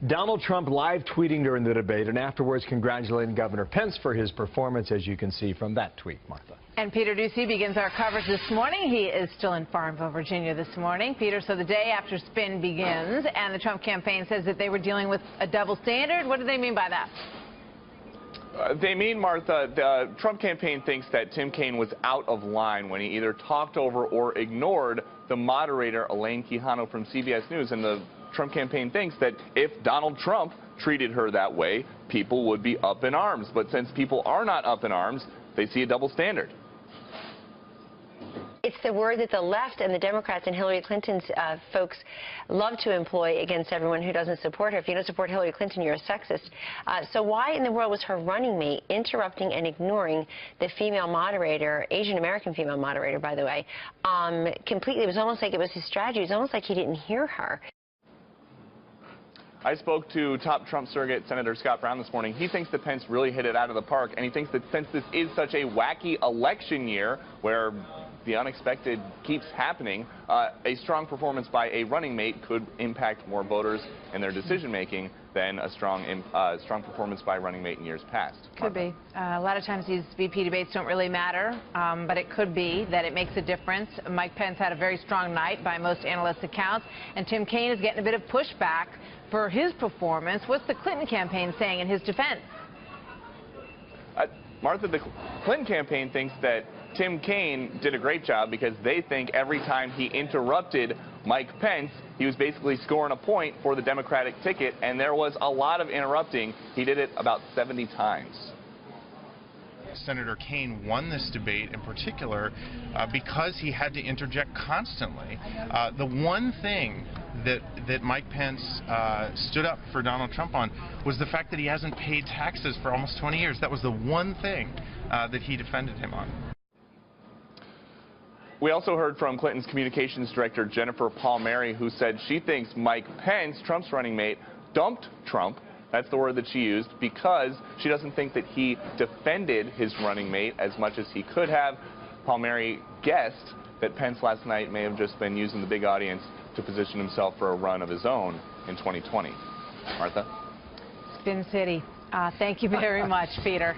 Donald Trump live tweeting during the debate and afterwards congratulating Governor Pence for his performance, as you can see from that tweet, Martha. And Peter Ducey begins our coverage this morning. He is still in Farmville, Virginia this morning. Peter, so the day after spin begins, and the Trump campaign says that they were dealing with a double standard. What do they mean by that? They mean, Martha, the Trump campaign thinks that Tim Kaine was out of line when he either talked over or ignored the moderator, Elaine Quijano from CBS News. And the Trump campaign thinks that if Donald Trump treated her that way, people would be up in arms. But since people are not up in arms, they see a double standard. It's the word that the left and the Democrats and Hillary Clinton's folks love to employ against everyone who doesn't support her. If you don't support Hillary Clinton, you're a sexist. So why in the world was her running mate interrupting and ignoring the female moderator, Asian American female moderator, by the way, completely? It was almost like it was his strategy. It was almost like he didn't hear her. I spoke to top Trump surrogate Senator Scott Brown this morning. He thinks that Pence really hit it out of the park, and he thinks that since this is such a wacky election year where the unexpected keeps happening, a strong performance by a running mate could impact more voters and their decision-making than a strong performance by a running mate in years past. Could be. A lot of times these VP debates don't really matter, but it could be that it makes a difference. Mike Pence had a very strong night by most analysts' accounts, and Tim Kaine is getting a bit of pushback for his performance. What's the Clinton campaign saying in his defense? Martha, the Clinton campaign thinks that Tim Kaine did a great job because they think every time he interrupted Mike Pence, he was basically scoring a point for the Democratic ticket, and there was a lot of interrupting. He did it about 70 times. Senator Kaine won this debate in particular because he had to interject constantly. The one thing that Mike Pence stood up for Donald Trump on was the fact that he hasn't paid taxes for almost 20 years. That was the one thing that he defended him on. We also heard from Clinton's communications director, Jennifer Palmieri, who said she thinks Mike Pence, Trump's running mate, dumped Trump. That's the word that she used, because she doesn't think that he defended his running mate as much as he could have. Palmieri guessed that Pence last night may have just been using the big audience to position himself for a run of his own in 2020. Martha? Spin City. Thank you very much, Peter.